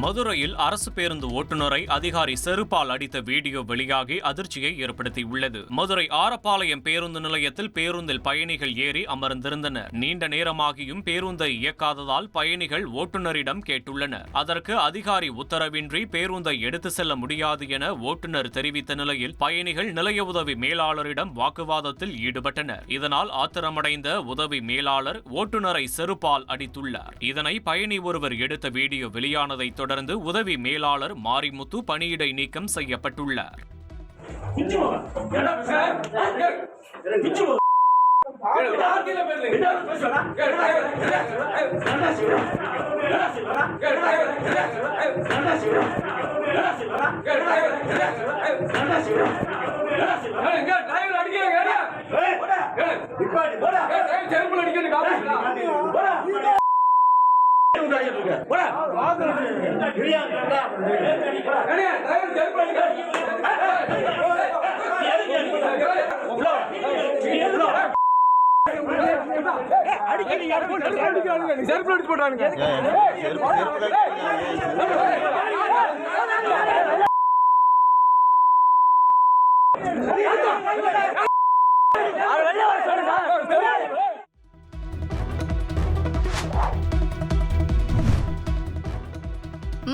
மதுரையில் அரசு பேருந்து ஓட்டுநரை அதிகாரி செருப்பால் அடித்த வீடியோ வெளியாகி அதிர்ச்சியை ஏற்படுத்தியுள்ளது. மதுரை ஆரப்பாளையம் பேருந்து நிலையத்தில் பேருந்தில் பயணிகள் ஏறி அமர்ந்திருந்தனர். நீண்ட நேரமாகியும் பேருந்தை இயக்காததால் பயணிகள் ஓட்டுநரிடம் கேட்டுள்ளனர். அதற்கு அதிகாரி உத்தரவின்றி பேருந்தை எடுத்து செல்ல முடியாது என ஓட்டுநர் தெரிவித்த நிலையில் பயணிகள் நிலைய உதவி மேலாளரிடம் வாக்குவாதத்தில் ஈடுபட்டனர். இதனால் ஆத்திரமடைந்த உதவி மேலாளர் ஓட்டுநரை செருப்பால் அடித்துள்ளார். இதனை பயணி ஒருவர் எடுத்த வீடியோ வெளியானதை தொடர்ந்து உதவி மேலாளர் மாரிமுத்து பணியிடை நீக்கம் செய்யப்பட்டுள்ளார்.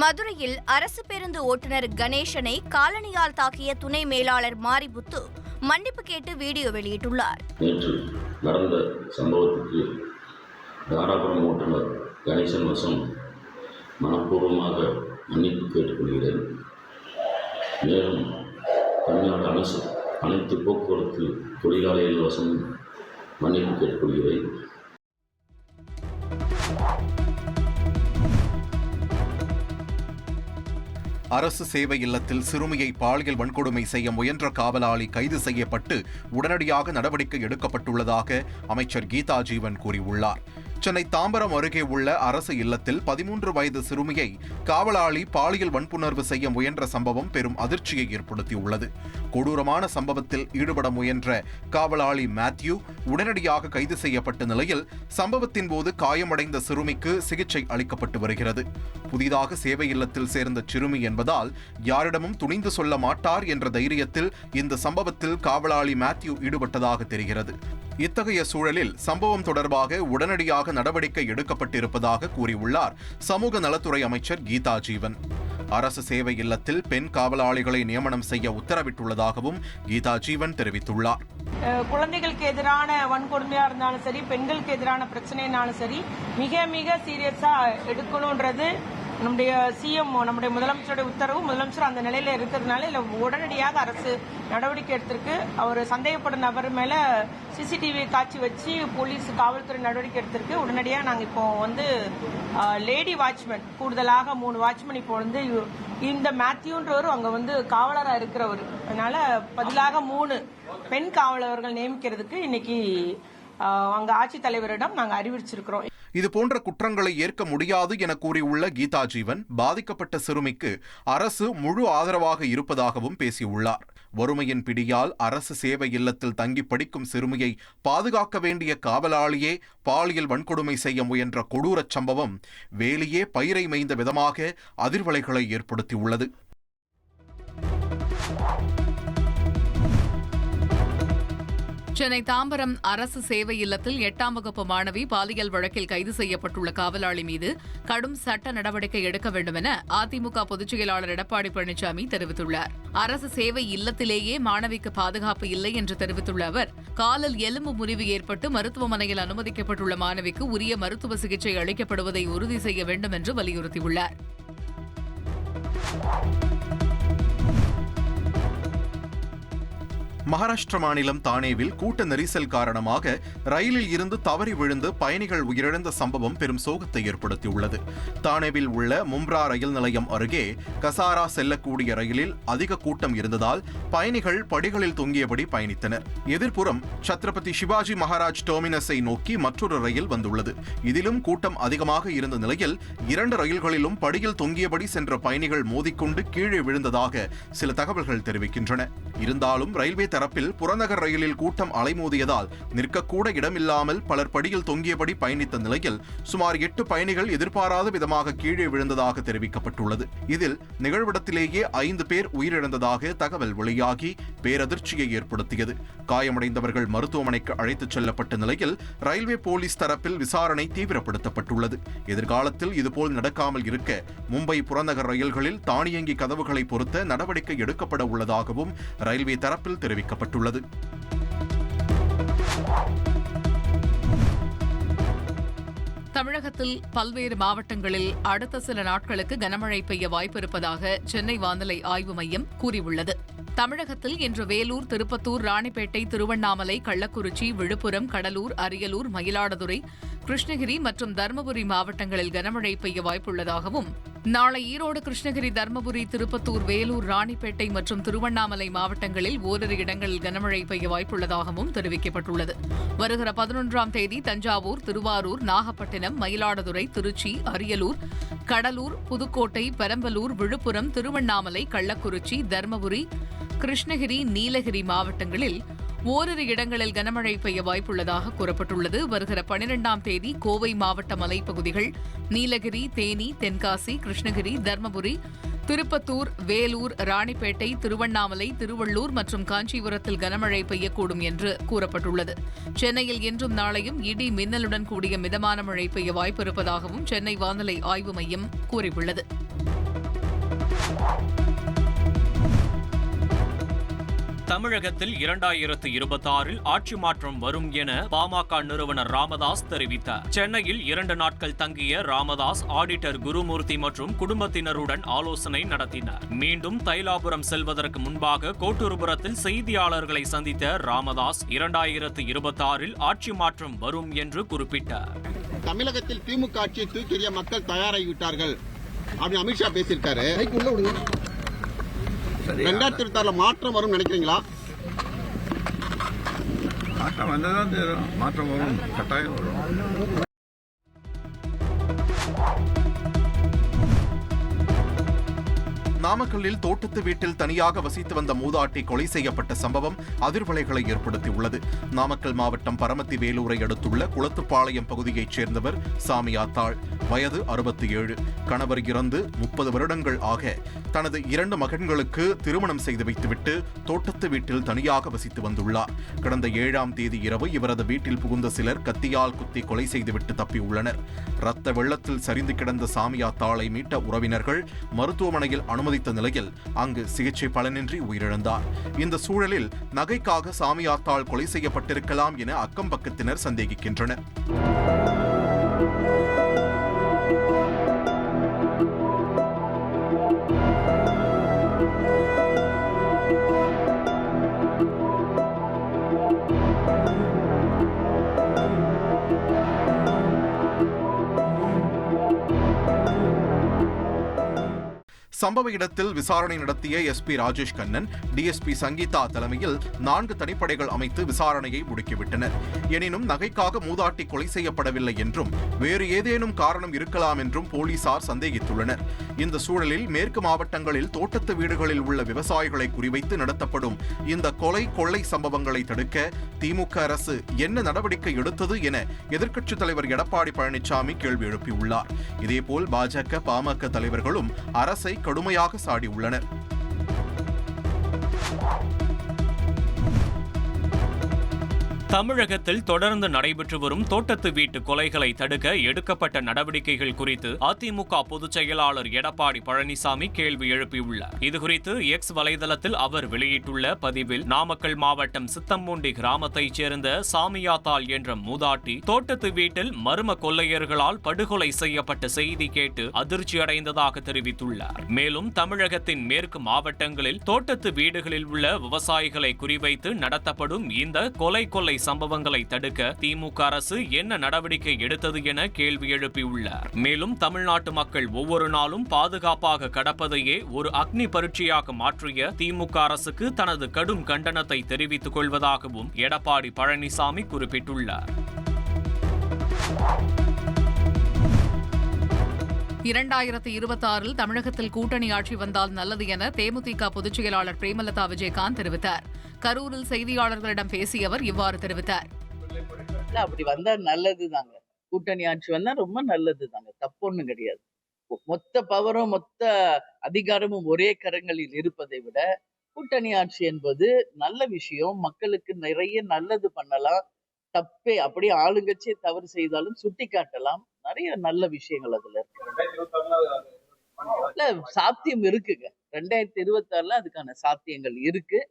மதுரையில் அரசு பேருந்து ஓட்டுநர் கணேசனை காலணியால் தாக்கிய துணை மேலாளர் மாரிமுத்து மன்னிப்பு கேட்டு வீடியோ வெளியிட்டுள்ளார். நேற்று நடந்த சம்பவத்துக்கு தாராபுரம் ஓட்டுநர் கணேசன் வசம் மனப்பூர்வமாக மன்னிப்பு கேட்டுக்கொள்கிறேன். மேலும் தமிழ்நாடு அரசு அனைத்து போக்குவரத்து தொழிலாளர்கள் வசம் மன்னிப்பு கேட்டுக்கொள்கிறேன். அரசு சேவை இல்லத்தில் சிறுமியை பாலியல் வன்கொடுமை செய்ய முயன்ற காவலாளி கைது செய்யப்பட்டு உடனடியாக நடவடிக்கை எடுக்கப்பட்டுள்ளதாக அமைச்சர் கீதா ஜீவன் கூறியுள்ளார். சென்னை தாம்பரம் அருகே உள்ள அரசு இல்லத்தில் 13 வயது சிறுமியை காவலாளி பாலியல் வன்புணர்வு செய்ய முயன்ற சம்பவம் பெரும் அதிர்ச்சியை ஏற்படுத்தியுள்ளது. கொடூரமான சம்பவத்தில் ஈடுபட முயன்ற காவலாளி மேத்யூ உடனடியாக கைது செய்யப்பட்ட நிலையில் சம்பவத்தின் போது காயமடைந்த சிறுமிக்கு சிகிச்சை அளிக்கப்பட்டு வருகிறது. புதிதாக சேவை இல்லத்தில் சேர்ந்த சிறுமி என்பதால் யாரிடமும் துணிந்து சொல்ல மாட்டார் என்ற தைரியத்தில் இந்த சம்பவத்தில் காவலாளி மேத்யூ ஈடுபட்டதாக தெரிகிறது. இத்தகைய சூழலில் சம்பவம் தொடர்பாக உடனடியாக நடவடிக்கை எடுக்கப்பட்டிருப்பதாக கூறியுள்ளார் சமூக நலத்துறை அமைச்சர் கீதா ஜீவன். அரசு சேவை இல்லத்தில் பெண் காவலாளிகளை நியமனம் செய்ய உத்தரவிட்டுள்ளதாகவும் கீதா ஜீவன் தெரிவித்துள்ளார். குழந்தைகளுக்கு எதிரான வன்கொடுமையா இருந்தாலும் சரி, பெண்களுக்கு எதிரான பிரச்சனைனாலும் சரி, மிக மிக சீரியஸா எடுக்கணும்ன்றது நம்முடைய சிஎம், நம்முடைய முதலமைச்சருடைய உத்தரவு. முதலமைச்சர் அந்த நிலையில இருக்கிறதுனால இல்ல உடனடியாக அரசு நடவடிக்கை எடுத்திருக்கு. அவர் சந்தேகப்படும் நபர் மேல சிசிடிவி காட்சி வச்சு போலீஸ் காவல்துறை நடவடிக்கை எடுத்திருக்கு. உடனடியாக நாங்கள் இப்போ லேடி வாட்ச்மேன் கூடுதலாக 3 வாட்ச்மேன் இப்போ இந்த மேத்யூன்றவர் அங்க காவலராக இருக்கிறவர், அதனால பதிலாக 3 பெண் காவலர்கள் நியமிக்கிறதுக்கு இன்னைக்கு அங்க ஆட்சித்தலைவரிடம் நாங்கள் அறிவிச்சிருக்கிறோம். இதுபோன்ற குற்றங்களை ஏற்க முடியாது என கூறியுள்ள கீதா ஜீவன் பாதிக்கப்பட்ட சிறுமிக்கு அரசு முழு ஆதரவாக இருப்பதாகவும் பேசியுள்ளார். வறுமையின் பிடியால் அரசு சேவை இல்லத்தில் தங்கி படிக்கும் சிறுமியை பாதுகாக்க வேண்டிய காவலாளியே பாலியல் வன்கொடுமை செய்ய முயன்ற கொடூரச் சம்பவம் வேலியே பயிரை மேய்ந்த விதமாக அதிர்வலைகளை ஏற்படுத்தியுள்ளது. சென்னை தாம்பரம் அரசு சேவை இல்லத்தில் 8ஆம் வகுப்பு மாணவி பாலியல் வழக்கில் கைது செய்யப்பட்டுள்ள காவலாளி மீது கடும் சட்ட நடவடிக்கை எடுக்க வேண்டும் என அதிமுக பொதுச் செயலாளர் எடப்பாடி பழனிசாமி தெரிவித்துள்ளார். அரசு சேவை இல்லத்திலேயே மாணவிக்கு பாதுகாப்பு இல்லை என்று தெரிவித்துள்ள அவர், காலில் எலும்பு முறிவு ஏற்பட்டு மருத்துவமனையில் அனுமதிக்கப்பட்டுள்ள மாணவிக்கு உரிய மருத்துவ சிகிச்சை அளிக்கப்படுவதை உறுதி செய்ய வேண்டும் என்று வலியுறுத்தியுள்ளார். மகாராஷ்டிர மாநிலம் தானேவில் கூட்ட நெரிசல் காரணமாக ரயிலில் இருந்து தவறி விழுந்து பயணிகள் உயிரிழந்த சம்பவம் பெரும் சோகத்தை ஏற்படுத்தியுள்ளது. தானேவில் உள்ள மும்ப்ரா ரயில் நிலையம் அருகே கசாரா செல்லக்கூடிய ரயிலில் அதிக கூட்டம் இருந்ததால் பயணிகள் படிகளில் தொங்கியபடி பயணித்தனர். எதிர்ப்புறம் சத்ரபதி சிவாஜி மகாராஜ் டெர்மினஸை நோக்கி மற்றொரு ரயில் வந்துள்ளது. இதிலும் கூட்டம் அதிகமாக இருந்த நிலையில் 2 ரயில்களிலும் படியில் தொங்கியபடி சென்ற பயணிகள் மோதிக்கொண்டு கீழே விழுந்ததாக சில தகவல்கள் தெரிவிக்கின்றன. இருந்தாலும் ரயில்வே தரப்பில் புறநகர் ரயிலில் கூட்டம் அலைமோதியதால் நிற்கக்கூட இடமில்லாமல் பலர் படியில் தொங்கியபடி பயணித்த நிலையில் சுமார் 8 பயணிகள் எதிர்பாராத விதமாக கீழே விழுந்ததாக தெரிவிக்கப்பட்டுள்ளது. இதில் நிகழ்விடத்திலேயே 5 பேர் உயிரிழந்ததாக தகவல் வெளியாகி பேரதிர்ச்சியை ஏற்படுத்தியது. காயமடைந்தவர்கள் மருத்துவமனைக்கு அழைத்துச் செல்லப்பட்ட நிலையில் ரயில்வே போலீஸ் தரப்பில் விசாரணை தீவிரப்படுத்தப்பட்டுள்ளது. எதிர்காலத்தில் இதுபோல் நடக்காமல் இருக்க மும்பை புறநகர் ரயில்களில் தானியங்கி கதவுகளை பொருத்த நடவடிக்கை எடுக்கப்பட உள்ளதாகவும் ரயில்வே தரப்பில் தெரிவிக்கப்பட்டுள்ளது. தமிழகத்தில் பல்வேறு மாவட்டங்களில் அடுத்த சில நாட்களுக்கு கனமழை பெய்ய வாய்ப்பிருப்பதாக சென்னை வானிலை ஆய்வு மையம் கூறியுள்ளது. தமிழகத்தில் இன்று வேலூர், திருப்பத்தூர், ராணிப்பேட்டை, திருவண்ணாமலை, கள்ளக்குறிச்சி, விழுப்புரம், கடலூர், அரியலூர், மயிலாடுதுறை, கிருஷ்ணகிரி மற்றும் தருமபுரி மாவட்டங்களில் கனமழை பெய்ய வாய்ப்புள்ளதாகவும், நாளை ஈரோடு, கிருஷ்ணகிரி, தருமபுரி, திருப்பத்தூர், வேலூர், ராணிப்பேட்டை மற்றும் திருவண்ணாமலை மாவட்டங்களில் ஓரிரு இடங்களில் கனமழை பெய்ய வாய்ப்புள்ளதாகவும் தெரிவிக்கப்பட்டுள்ளது. வருகிற 11ஆம் தேதி தஞ்சாவூர், திருவாரூர், நாகப்பட்டினம், மயிலாடுதுறை, திருச்சி, அரியலூர், கடலூர், புதுக்கோட்டை, பெரம்பலூர், விழுப்புரம், திருவண்ணாமலை, கள்ளக்குறிச்சி, தருமபுரி, கிருஷ்ணகிரி, நீலகிரி மாவட்டங்களில் ஓரிரு இடங்களில் கனமழை பெய்ய வாய்ப்புள்ளதாக கூறப்பட்டுள்ளது. வருகிற 12ஆம் தேதி கோவை மாவட்ட மலைப்பகுதிகள், நீலகிரி, தேனி, தென்காசி, கிருஷ்ணகிரி, தர்மபுரி, திருப்பத்தூர், வேலூர், ராணிப்பேட்டை, திருவண்ணாமலை, திருவள்ளூர் மற்றும் காஞ்சிபுரத்தில் கனமழை பெய்யக்கூடும் என்று கூறப்பட்டுள்ளது. சென்னையில் இன்றும் நாளையும் இடி மின்னலுடன் கூடிய மிதமான மழை பெய்ய வாய்ப்பிருப்பதாகவும் சென்னை வானிலை ஆய்வு மையம் கூறியுள்ளது. தமிழகத்தில் 2026 ஆட்சி மாற்றம் வரும் என பாமக நிறுவனர் ராமதாஸ் தெரிவித்தார். சென்னையில் 2 நாட்கள் தங்கிய ராமதாஸ் ஆடிட்டர் குருமூர்த்தி மற்றும் குடும்பத்தினருடன் ஆலோசனை நடத்தினார். மீண்டும் தைலாபுரம் செல்வதற்கு முன்பாக கோட்டூர்புரத்தில் செய்தியாளர்களை சந்தித்த ராமதாஸ் 2026 ஆட்சி மாற்றம் வரும் என்று குறிப்பிட்டார். தமிழகத்தில் திமுக ஆட்சியை தூக்கி எறிய மக்கள் தயாராகிவிட்டார்கள் அப்படின்னு அமித்ஷா பேசியிருக்காரு. 2026 மாற்றம் வரும் நினைக்கிறீங்களா? மாற்றம் வந்ததான் தெரியும். மாற்றம் வரும், கட்டாயம் வரும். நாமக்கல்லில் தோட்டத்து வீட்டில் தனியாக வசித்து வந்த மூதாட்டி கொலை செய்யப்பட்ட சம்பவம் அதிர்வலைகளை ஏற்படுத்தியுள்ளது. நாமக்கல் மாவட்டம் பரமத்தி வேலூரை அடுத்துள்ள குளத்துப்பாளையம் பகுதியைச் சேர்ந்தவர் சாமியாத்தாள். வயது 67. கணவர் இறந்து 30 வருடங்கள் ஆக தனது 2 மகன்களுக்கு திருமணம் செய்து வைத்துவிட்டு தோட்டத்து வீட்டில் தனியாக வசித்து வந்துள்ளார். கடந்த 7ஆம் தேதி இரவு இவரது வீட்டில் புகுந்த சிலர் கத்தியால் குத்தி கொலை செய்துவிட்டு தப்பியுள்ளனர். இரத்த வெள்ளத்தில் சரிந்து கிடந்த சாமியாத்தாளை மீட்ட உறவினர்கள் மருத்துவமனையில் அனுமதித்த நிலையில் அங்கு சிகிச்சை பலனின்றி உயிரிழந்தார். இந்த சூழலில் நகைக்காக சாமியாத்தாள் கொலை செய்யப்பட்டிருக்கலாம் என அக்கம் பக்கத்தினர் சந்தேகிக்கின்றனர். சம்பவ இடத்தில் விசாரணை நடத்திய எஸ்பி ராஜேஷ் கண்ணன், டிஎஸ்பி சங்கீதா தலைமையில் 4 தனிப்படைகள் அமைத்து விசாரணையை முடுக்கிவிட்டனர். எனினும் நகைக்காக மூதாட்டி கொலை செய்யப்படவில்லை என்றும் வேறு ஏதேனும் காரணம் இருக்கலாம் என்றும் போலீசார் சந்தேகித்துள்ளனர். இந்த சூழலில் மேற்கு மாவட்டங்களில் தோட்டத்து வீடுகளில் உள்ள விவசாயிகளை குறிவைத்து நடத்தப்படும் இந்த கொலை கொள்ளை சம்பவங்களை தடுக்க திமுக அரசு என்ன நடவடிக்கை எடுத்தது என எதிர்க்கட்சித் தலைவர் எடப்பாடி பழனிசாமி கேள்வி எழுப்பியுள்ளார். இதேபோல் பாஜக, பாமக தலைவர்களும் அரசை கடுமையாக சாடியுள்ளனர். தமிழகத்தில் தொடர்ந்து நடைபெற்று வரும் தோட்டத்து வீட்டு கொலைகளை தடுக்க எடுக்கப்பட்ட நடவடிக்கைகள் குறித்து அதிமுக பொதுச் செயலாளர் எடப்பாடி பழனிசாமி கேள்வி எழுப்பியுள்ளார். இதுகுறித்து எக்ஸ் வலைதளத்தில் அவர் வெளியிட்டுள்ள பதிவில், நாமக்கல் மாவட்டம் சித்தம்பூண்டி கிராமத்தைச் சேர்ந்த சாமியாத்தாள் என்ற மூதாட்டி தோட்டத்து வீட்டில் மர்ம கொள்ளையர்களால் படுகொலை செய்யப்பட்ட செய்தி கேட்டு அதிர்ச்சியடைந்ததாக தெரிவித்துள்ளார். மேலும் தமிழகத்தின் மேற்கு மாவட்டங்களில் தோட்டத்து வீடுகளில் உள்ள விவசாயிகளை குறிவைத்து நடத்தப்படும் இந்த கொள்ளை சம்பவங்களை தடுக்க திமுக அரசு என்ன நடவடிக்கை எடுத்தது என கேள்வி எழுப்பியுள்ளார். மேலும் தமிழ்நாட்டு மக்கள் ஒவ்வொரு நாளும் பாதுகாப்பாக கடப்பதையே ஒரு அக்னி பரீட்சையாக மாற்றிய திமுக அரசுக்கு தனது கடும் கண்டனத்தை தெரிவித்துக் கொள்வதாகவும் எடப்பாடி பழனிசாமி குறிப்பிட்டுள்ளார். 2026 தமிழகத்தில் கூட்டணி ஆட்சி வந்தால் நல்லது என தேமுதிக பொதுச் செயலாளர் பிரேமலதா விஜயகாந்த் தெரிவித்தார். கரூரில் செய்தியாளர்களிடம் பேசிய அவர் இவ்வாறு தெரிவித்தார். அப்படி வந்தா நல்லதுதாங்க. கூட்டணி ஆட்சி வந்தா ரொம்ப நல்லதுதாங்க. தப்பு ஒண்ணும் கிடையாது. மொத்த பவரும் மொத்த அதிகாரமும் ஒரே கரங்களில் இருப்பதை விட கூட்டணி ஆட்சி என்பது நல்ல விஷயம். மக்களுக்கு நிறைய நல்லது பண்ணலாம். தப்பே அப்படியே ஆளுங்கட்சியே தவறு செய்தாலும் சுட்டி காட்டலாம். நிறைய நல்ல விஷயங்கள் அதுல இருக்கு. சாத்தியம் இருக்குங்க. 2026 அதுக்கான சாத்தியங்கள் இருக்கு.